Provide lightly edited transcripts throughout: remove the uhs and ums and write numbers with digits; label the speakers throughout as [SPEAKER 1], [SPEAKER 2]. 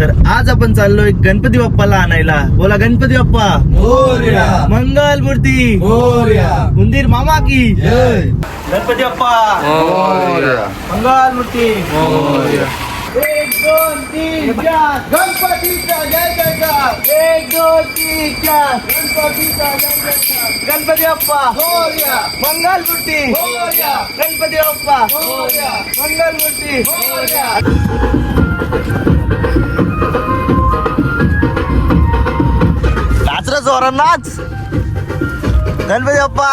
[SPEAKER 1] तर आज आपण चाललोय गणपती बाप्पाला आणायला. बोला गणपती बाप्पा
[SPEAKER 2] मोरया,
[SPEAKER 1] मंगल मूर्ती
[SPEAKER 2] मोरया,
[SPEAKER 1] उंदीर मामा की
[SPEAKER 2] जय.
[SPEAKER 1] गणपती बाप्पा
[SPEAKER 2] मोरया,
[SPEAKER 1] मंगल मूर्ती.
[SPEAKER 2] मोरया.
[SPEAKER 1] 1 2 3 4
[SPEAKER 2] गणपतीचा जय जयकार,
[SPEAKER 1] 1 2 3 4
[SPEAKER 2] गणपतीचा जय जयकार.
[SPEAKER 1] गणपती बाप्पा
[SPEAKER 2] मोरया,
[SPEAKER 1] मंगल मूर्ती.
[SPEAKER 2] मोरया,
[SPEAKER 1] गणपती बाप्पा
[SPEAKER 2] मोरया,
[SPEAKER 1] मंगल मूर्ती.
[SPEAKER 2] मोरया.
[SPEAKER 1] नाच रे जोरात नाच. गणपती बाप्पा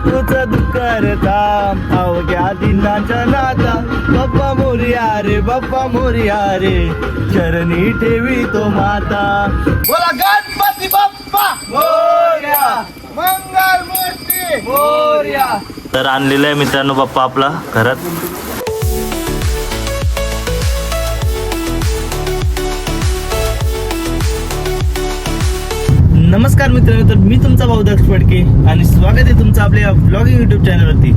[SPEAKER 1] तुझं दुःख काम अवघ्या दिनाच्या नाता. बाप्पा मोरया रे, बाप्पा मोरया रे, चरणी ठेवी तो माता.
[SPEAKER 2] बोला गणपती बाप्पा मोरया, मंगल मूर्ती मोरया.
[SPEAKER 1] तर आणलेलं आहे मित्रांनो बाप्पा आपला घरात. नमस्कार मित्रांनो, तर मी तुमचा भाऊ दक्ष फडके आणि स्वागत आहे तुमचं आपल्या ब्लॉगिंग युट्यूब चॅनलवरती.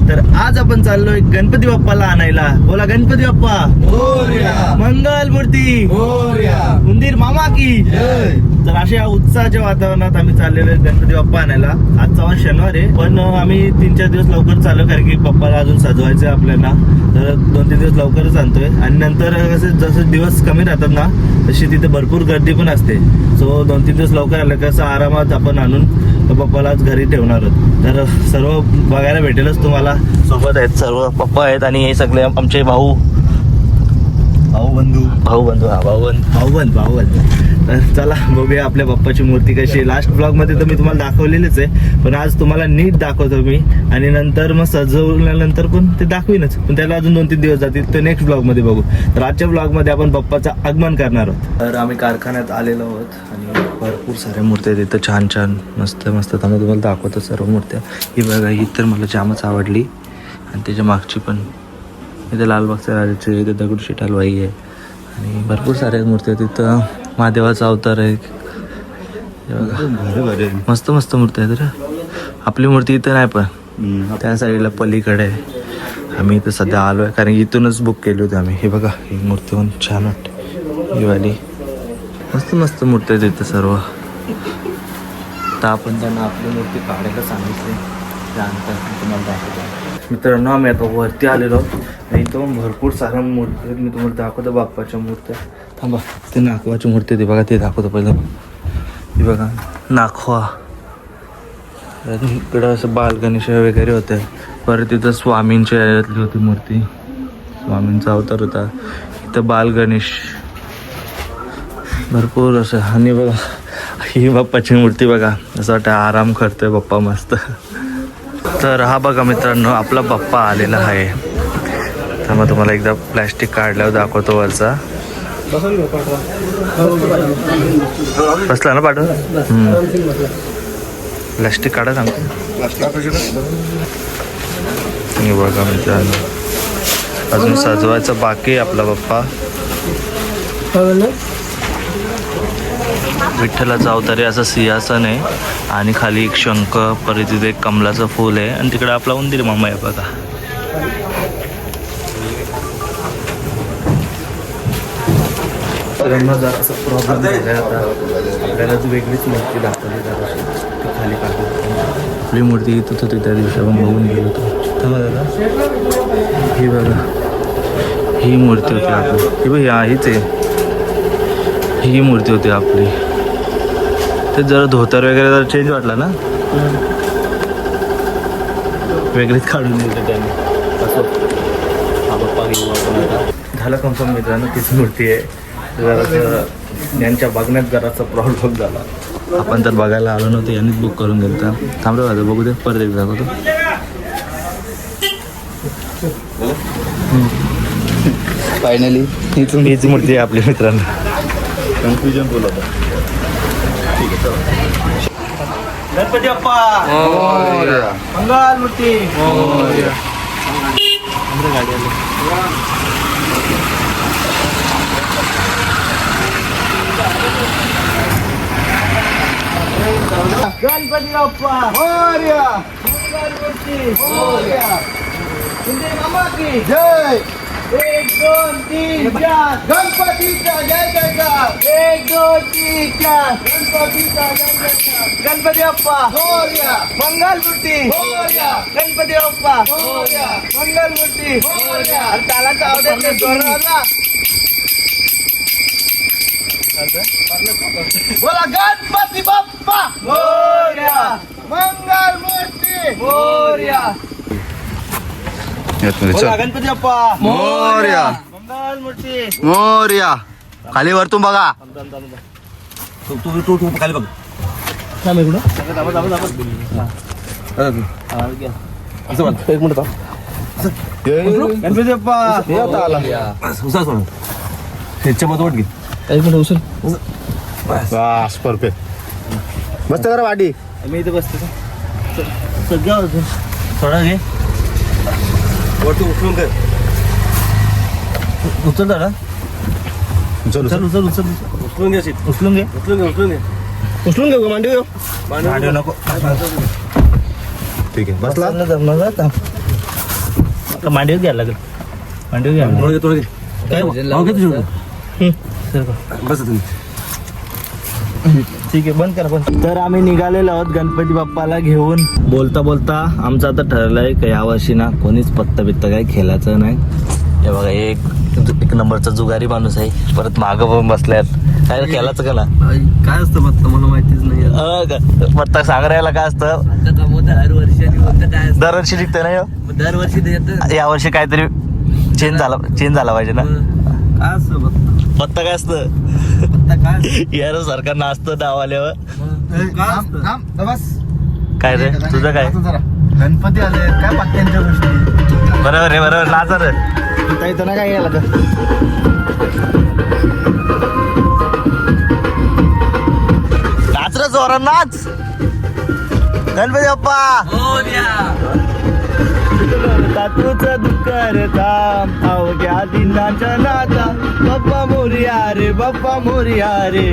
[SPEAKER 1] तर आज आपण चाललोय गणपती बाप्पाला आणायला. बोला गणपती बाप्पा
[SPEAKER 2] मोरया,
[SPEAKER 1] मंगल मूर्ती
[SPEAKER 2] मोरया,
[SPEAKER 1] उंदीर मामा की
[SPEAKER 2] जय.
[SPEAKER 1] तर अशा उत्साहाच्या वातावरणात आम्ही चाललेलो आहे गणपती बाप्पा आणायला. आजचा वार शनिवार आहे, पण आम्ही 3-4 दिवस लवकर चालू, कारण की बाप्पाला अजून सजवायचं आहे आपल्याला. तर 2-3 दिवस लवकरच आणतोय आणि नंतर जसं दिवस कमी राहतात ना, तशी तिथे भरपूर गर्दी पण असते. सो 2-3 दिवस लवकर आलं कसं आरामात आपण आणून पप्पालाच घरी ठेवणार आहोत. तर सर्व बघायला भेटेलच तुम्हाला. सोबत आहेत सर्व पप्पा आहेत आणि हे सगळे आमचे भाऊ बंधू. तर चला बघूया आपल्या बाप्पाची मूर्ती कशी आहे. लास्ट ब्लॉग मध्ये तर मी तुम्हाला दाखवलेलीच आहे, पण आज तुम्हाला नीट दाखवतो मी. आणि नंतर मग सजवल्यानंतर पण ते दाखवीनच, पण त्याला अजून 2-3 दिवस जातील. तर नेक्स्ट ब्लॉग मध्ये बघू. तर आजच्या ब्लॉग मध्ये आपण बाप्पाचं आगमन करणार आहोत. तर आम्ही कारखान्यात आलेलो आहोत आणि भरपूर साऱ्या मूर्त्या आहेत इथं, छान छान मस्त मस्त. त्यामुळे तुम्हाला दाखवतो सर्व मूर्त्या. ही बघा, ही तर मला जामच आवडली. आणि त्याच्या मागची पण इथे लालबागच्या राजाची, इथे दगडूशेठ हलवाई आहे आणि भरपूर साऱ्या मूर्त्या आहेत. तिथं महादेवाचा अवतार आहे. मस्त मस्त मूर्ती आहेत रे. आपली मूर्ती इथं नाही, पण त्या साईडला पलीकडे आहे. आम्ही इथं सध्या आलो आहे, कारण इथूनच बुक केली होती आम्ही. हे बघा, ही मूर्ती पण छान वाटते. ही वाली मस्त मस्त मूर्ती आहेत इथं सर्व. तर आपण त्यांना आपली मूर्ती काढायला सांगितली, त्यानंतर तुम्हाला दाखवतो. मित्रांनो, आम्ही आता वरती आलेलो आहोत. इथं भरपूर साऱ्या मूर्ती आहेत. मी तुम्हाला दाखवतो बाप्पाच्या मूर्त्या. थांबा, ते नाखवाची मूर्ती ते बघा, ते दाखवतो पहिलं. हे बघा, नाखवा. इकडं असं बाल गणेश वगैरे होते. परत तिथं स्वामींच्या यातली होती मूर्ती, स्वामींचा अवतार होता. इथं बाल गणेश भरपूर असं. आणि बघा, ही बाप्पाची मूर्ती बघा, असं वाटतं आराम करतोय बाप्पा मस्त. तर हा बघा मित्रांनो, आपला बाप्पा आलेला आहे. तर मग तुम्हाला एकदा प्लॅस्टिक काढल्यावर दाखवतो वरचा. बसला ना पाठव. प्लॅस्टिक काढा सांगतो. बघा मित्रांनो, अजून सजवायचं बाकी आपला बाप्पा. विठ्ठलाचा अवतार आहे. असं सिंहासन आहे आणि खाली एक शंख, परत तिथे एक कमलाचं फूल आहे आणि तिकडे आपला उंदीर मामा आहे बघा. जरा असं प्रॉब्लेम झाला आता. आपल्याला वेगळीच मूर्ती दाखवली जराशी, ती खाली काढली. आपली मूर्ती इथंच होती त्या दिवशी, आपण बघून गेलो होतो. ही बघा, ही मूर्ती होती आपली. ही बघ, हीच आहे, ही मूर्ती होती आपली. ते जरा धोतर वगैरे जरा चेंज वाटला ना, वेगळीच काढून दिली त्याने. असं हा बाप्पा घेऊ आपण आता. झालं कन्फर्म मित्रांनो, तीच मूर्ती आहे. जरासं यांच्या बघण्यात जरासा प्रॉब्लेम झाला. आपण तर बघायला आलो नव्हतं, यांनीच बुक करून दिलं. तर थांबलं माझं, बघू दे, परत एक दाखवतो.
[SPEAKER 2] फायनली
[SPEAKER 1] हीच मूर्ती आहे आपली मित्रांनो.
[SPEAKER 2] कन्फ्युजन बोलत
[SPEAKER 1] गणपती बाप्पा
[SPEAKER 2] मोरया,
[SPEAKER 1] मंगल मूर्ती.
[SPEAKER 2] मोरया.
[SPEAKER 1] गणपती बाप्पा
[SPEAKER 2] मोरया,
[SPEAKER 1] मंगल मूर्ती.
[SPEAKER 2] मोरया.
[SPEAKER 1] उंदीर मामा की
[SPEAKER 2] जय.
[SPEAKER 1] 1 2 3 4 गणपतीचा जय जयकार 1 2 3 4 गणपतीचा जय जयकार गणपती बाप्पा मोरया मंगलमूर्ती मोरया गणपती बाप्पा मोरया मंगलमूर्ती मोरया आणि तालाचा आवाज येतो जोराला बोला गणपती बाप्पा मोरया मंगलमूर्ती मोरया बोला गणपती बाप्पा
[SPEAKER 2] मोरया
[SPEAKER 1] मंगलमूर्ती
[SPEAKER 2] मोरया खाली वरतून बघा
[SPEAKER 1] तू खाली बघ थांब इकडं एक मिनिट गणपती बाप्पा हे आता आला ह्याच्या मध्ये वाट घे एक मिनिट उचल
[SPEAKER 3] बस परफेक्ट मस्त करा वाटी
[SPEAKER 1] मी इथे बसते सगळं थोडा घे
[SPEAKER 3] वरती उचलून कर
[SPEAKER 1] उचल दादा
[SPEAKER 3] उचल
[SPEAKER 1] उचल उचल उचल
[SPEAKER 3] उचलून घे सीट.
[SPEAKER 1] उचलून घे
[SPEAKER 3] उचलून घे उचलून घे उचलून घे मांडी घेऊ
[SPEAKER 1] मांडीव नको
[SPEAKER 3] ठीक आहे बसला
[SPEAKER 1] मांडीव घ्यायला लागेल मांडीव घ्यायला
[SPEAKER 3] थोडं घे थोडं घे
[SPEAKER 1] काय
[SPEAKER 3] बस तुम्ही
[SPEAKER 1] ठीक आहे बंद करा बंद तर आम्ही निघालेलो आहोत गणपती बाप्पाला घेऊन बोलता बोलता आमचं आता ठरलंय का यावर्षी ना कोणीच पत्ता बित्ता काही खेळायचं नाही हे बघा एक नंबरचा जुगारी माणूस आहे परत मागं पण बसल्यात काय खेळायचं का ना
[SPEAKER 3] काय असतं पत्ता मला माहितीच नाही
[SPEAKER 1] पत्ता सांगायला काय असतं दरवर्षी निघतं नाही हो?
[SPEAKER 3] दरवर्षी
[SPEAKER 1] यावर्षी काहीतरी चेंज झाला पाहिजे ना
[SPEAKER 3] काय असतं पत्ता
[SPEAKER 1] पत्ता काय असतं
[SPEAKER 3] पत्ता काय
[SPEAKER 1] यार सरकार नाचतं नाव आल्यावर
[SPEAKER 3] काय असतं बस
[SPEAKER 1] काय रे तुझं काय
[SPEAKER 3] गणपती आले काय पत्त्यांच्या गोष्टी
[SPEAKER 1] बरोबर आहे बरोबर नाचा रे इथं ना काय गेला तर नाच रे जोरात नाच गणपती बाप्पा तुझं दुःख रे थांब अवघ्या दिनाच्या नाता बाप्पा मोरया रे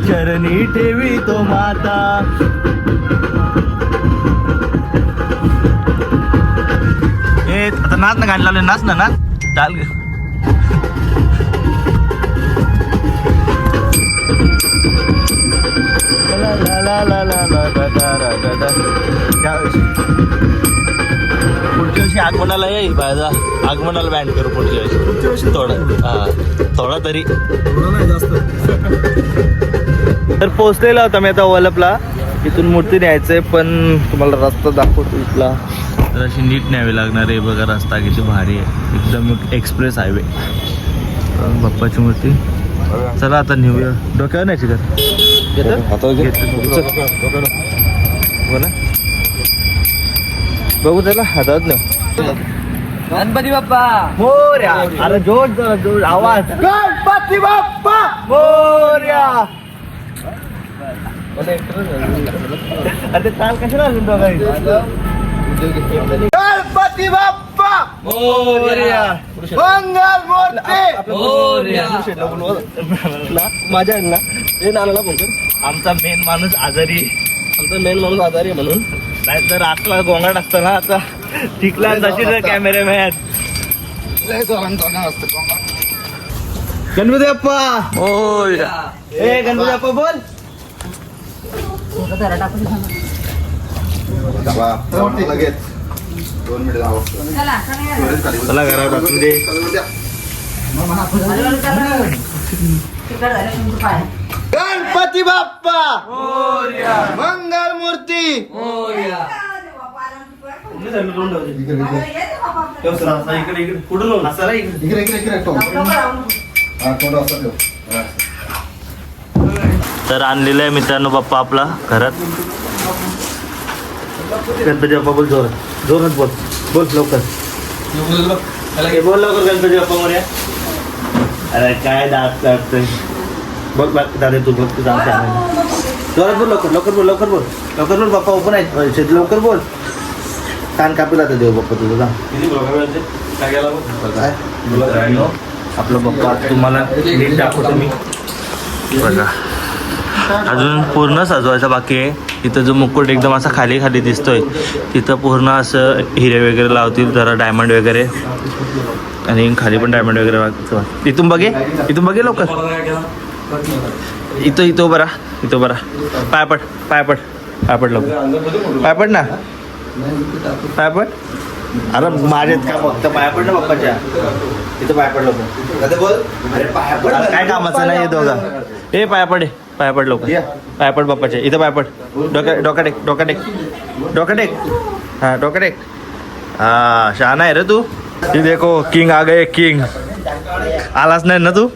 [SPEAKER 1] चरणी ठेवी तो माता ए आता नाच ना गाणी लावले नाच ना नाच चाल ग ला ला ला ला ला ला दा दा दा दा पुढच्या वर्षी आगमनाला येईल पाहिजे आगमनाला बँड करू पुढच्या वर्षी थोडा तरी
[SPEAKER 3] नाही जास्त
[SPEAKER 1] तर पोहोचलेला होता मी आता ओलपला इथून मूर्ती न्यायचंय पण तुम्हाला रस्ता दाखवतो इथला तर अशी नीट न्यावी लागणार आहे बघा रस्ता किती भारी आहे एकदम एक्सप्रेस हायवे बाप्पाची मूर्ती चला आता नेऊया डोक्यावर न्यायची का बोला बघू त्याला हातात नेऊ
[SPEAKER 3] गणपती बाप्पा
[SPEAKER 1] मोरया अरे जोर जरा जोर आवाज गणपती बाप्पा मोरया अरे काल कशाला अजून गणपती बाप्पा मोरया मंगल मूर्ती
[SPEAKER 3] माझ्या ना हे नानाला बोलतो
[SPEAKER 1] आमचा मेन माणूस आजारी
[SPEAKER 3] आमचा मेन माणूस आजारी आहे म्हणून
[SPEAKER 1] नाही तर आतला गोंगाट असतं ना आता टिकला तशी कॅमेरामॅन गणपती बाप्पा ए गणपती बाप्पा बोल
[SPEAKER 2] लगेच 2 मिनिट
[SPEAKER 1] चला घरात टाकून दे गणपती बाप्पा मंगल मूर्ती तर आणलेलं आहे मित्रांनो बाप्पा आपला घरात गणपती बाप्पा बोल जोरात जोरात बोल बोल लवकर बोल लवकर गणपती बाप्पा मोरया अरे काय दात काढतोय बघ दादा तू बघ तुझा जोरात बोल लवकर लवकर बोल लवकर बोल लवकर बोल बाप्पा ओपन आहे लवकर बोल कान कापी जातं देव बाप्पा तुझं आपलं बाप्पा तुम्हाला नीट दाखवतो मी बघा अजून पूर्ण सजवायचं बाकी आहे तिथं जो मुकुट एकदम असा खाली खाली दिसतोय तिथं पूर्ण असं हिरे वगैरे लावतील जरा डायमंड वगैरे आणि खाली पण डायमंड वगैरे वागतो. इथून बघे लवकर. इथं उभं राहा. पायपड लवकर. पायपड ना. पायपड. अरे माझ्यात का फक्त पायपड ना पप्पाच्या. इथं पायपड लवकर. काय कामाचं नाही दोघा. पायपड लवकर. पायपड बाप्पाच्या. इथं पायपड. डोका टेक. हा डोका टेक. हा शहाणा आहे रे तू. हे देखो किंग आ गए किंग. आलाच नाही ना तू.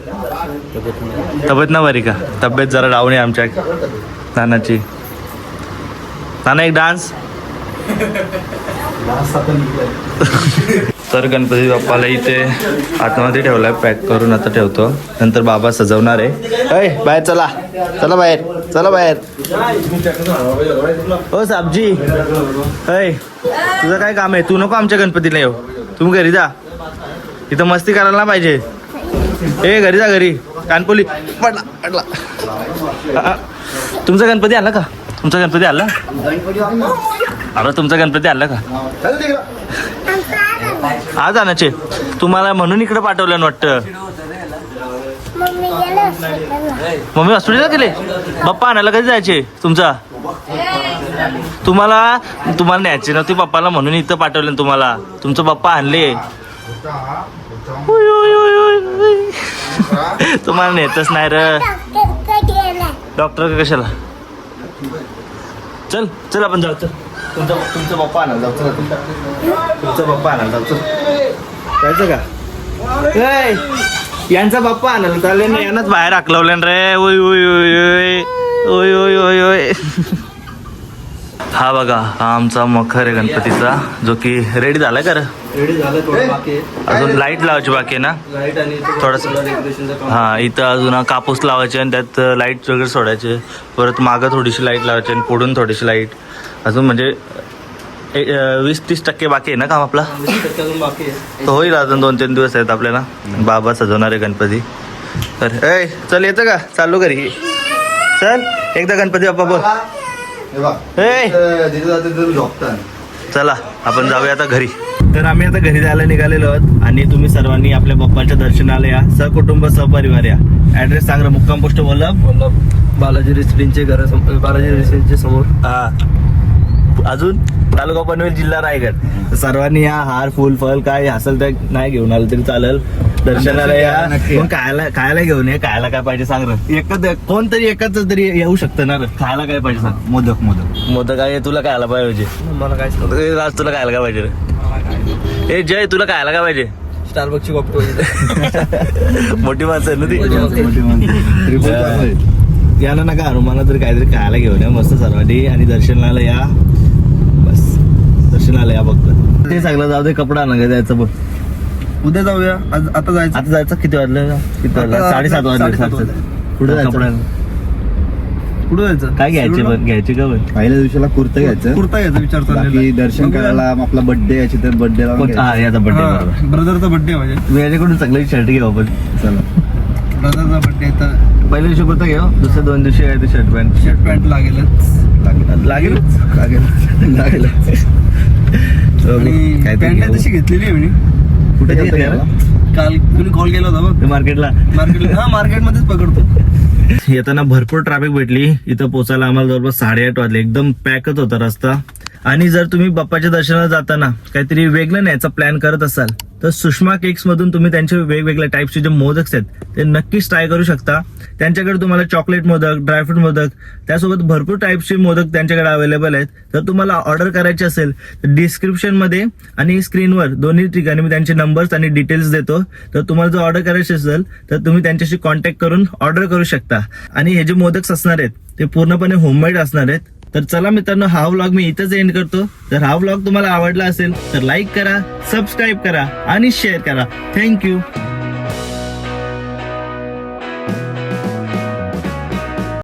[SPEAKER 1] तब्येत ना बरी का. तब्येत जरा डाऊन आहे आमच्या नानाची. नाना एक डान्स. तर गणपती बाप्पाला इथे आतमध्ये ठेवलाय पॅक करून. आता ठेवतो नंतर बाबा सजवणार आहे. अय बाहेर चला बाहेर. हो साबजी. अय तुझं काय काम आहे. तू नको आमच्या गणपतीला येऊ. तुम्ही घरी जा. इथं मस्ती करायला ना पाहिजे. घरी जा घरी. कानपोली पडला. तुमचा गणपती आला का. अरे तुमचा गणपती आला का. आज आणायचे तुम्हाला म्हणून इकडे पाठवलं ना वाटतं. मम्मी हॉस्पिटलला गेले. बाप्पा आणायला कधी जायचे तुमचा. तुम्हाला न्यायचे नव्हते पप्पाला म्हणून इथं पाठवलं तुम्हाला. तुमचं पप्पा आणले. तुम्हाला नेतच नाही र. डॉक्टर कशाला. चल आपण जाऊ. तुमचं पप्पा आणायला जाऊ. तुमचा पप्पा आणायला जाऊ. जायचं का. यांचा पप्पा आणायला चालले ना. यांनाच बाहेर हाकलवलं रे. ओय. हा बघा हा आमचा मखर आहे गणपतीचा जो की रेडी झालाय का.
[SPEAKER 3] रेडी झालं थोडं बाकी आहे.
[SPEAKER 1] अजून लाईट लावायची बाकी आहे ना.
[SPEAKER 3] लाईट आणि
[SPEAKER 1] थोडंसं
[SPEAKER 3] डेकोरेशनचं काम.
[SPEAKER 1] हा इथं अजून कापूस लावायचे आणि त्यात लाईट वगैरे सोडायचे. परत मागं थोडीशी लाईट लावायची आणि पुढून थोडीशी लाईट. अजून म्हणजे 20-30% बाकी आहे ना काम आपला.
[SPEAKER 3] 20% अजून बाकी आहे.
[SPEAKER 1] तो होईल अजून 2-3 दिवस आहेत आपल्याला. बाबा सजवणार आहे गणपती. तर चल येतं का. चाललो घरी. चल एकदा गणपती बाप्पा बोल. चला आपण जाऊया आता घरी. तर आम्ही आता घरी जायला निघालेलो आहोत आणि तुम्ही सर्वांनी आपल्या बाप्पाच्या दर्शनाला या. सहकुटुंब सहपरिवार या. ऍड्रेस सांग. मुक्काम पोस्ट वल्लभ
[SPEAKER 3] बालाजी रेसिडेन्सीचे घर. बालाजी रेसिडेन्सीच्या समोर.
[SPEAKER 1] हा अजून तालुका पनवेल जिल्हा रायगड. सर्वांनी या. हार फुल फल काय असेल ते नाही घेऊन आलं तरी चालेल. दर्शनाला या. पण खायला घेऊन ये. खायला काय पाहिजे सांग रे. कोणतरी एकच तरी येऊ शकतं ना. खायला काय पाहिजे सांग. मोदक आहे. तुला खायला पाहिजे.
[SPEAKER 3] मला काय
[SPEAKER 1] राज तुला खायला काय पाहिजे रे. जय तुला खायला काय पाहिजे.
[SPEAKER 3] स्टारबक्सची कॉफी.
[SPEAKER 1] मोठी माणसं आहे ना ती. याला नका आणू. मला तरी काहीतरी खायला घेऊन या मस्त सर्वांनी. आणि दर्शनाला या. बस दर्शनाला या फक्त. ते सगळं जाऊ दे. कपडा आणा जायचं बघ.
[SPEAKER 3] उद्या जाऊया. आता जायचं.
[SPEAKER 1] किती वाजलं 7:30 वाजले.
[SPEAKER 3] कुठे
[SPEAKER 1] कपडा
[SPEAKER 3] कुठं जायचं.
[SPEAKER 1] काय घ्यायचे का पण.
[SPEAKER 2] पहिल्या दिवशीला कुर्ता घ्यायचं.
[SPEAKER 3] विचार चाललेला आहे.
[SPEAKER 2] बाकी दर्शन करायला आपला बर्थडे याची तर बर्थडे
[SPEAKER 1] याचा बर्थडे.
[SPEAKER 3] ब्रदरचा बर्थडे माझ्या.
[SPEAKER 1] मी याच्याकडून सगळे शर्ट घेऊ आपण.
[SPEAKER 2] चला.
[SPEAKER 3] ब्रदरचा बर्थडे तर
[SPEAKER 1] पहिल्या दिवशी कुर्ता घेऊ. दुसऱ्या 2 दिवशी काय ते शर्ट
[SPEAKER 3] पॅन्ट लागेलच.
[SPEAKER 1] लागेल.
[SPEAKER 3] आणि पॅन्ट तशी घेतलेली आहे मी.
[SPEAKER 1] कुठे
[SPEAKER 3] काल कुणी कॉल केला होता बघ.
[SPEAKER 1] मार्केटला.
[SPEAKER 3] मार्केटमध्येच पकडतो.
[SPEAKER 1] येताना भरपूर ट्रॅफिक भेटली. इथं पोचायला आम्हाला जवळपास 8:30 वाजले. एकदम पॅकच होता रस्ता. आणि जर तुम्ही बाप्पाच्या दर्शनाला जाताना काहीतरी वेगळं न्यायचा प्लॅन करत असाल तर सुषमा केक्स मधून तुम्ही त्यांचे वेगवेगळ्या टाईपचे जे मोदक आहेत ते नक्कीच ट्राय करू शकता. त्यांच्याकडे तुम्हाला चॉकलेट मोदक, ड्रायफ्रूट मोदक, त्यासोबत भरपूर टाईपचे मोदक त्यांच्याकडे अवेलेबल आहेत. जर तुम्हाला ऑर्डर करायची असेल तर डिस्क्रिप्शन मध्ये आणि स्क्रीनवर दोन्ही ठिकाणी मी त्यांचे नंबर्स आणि डिटेल्स देतो. तर तुम्हाला जर ऑर्डर करायची असेल तर तुम्ही त्यांच्याशी कॉन्टॅक्ट करून ऑर्डर करू शकता. आणि हे जे मोदक असणार आहेत ते पूर्णपणे होममेड असणार आहेत. तर चला मित्रांनो हा व्लॉग मी इथंच एंड करतो. जर हा व्लॉग तुम्हाला आवडला असेल तर लाईक करा, सबस्क्राईब करा आणि शेअर करा. थँक्यू.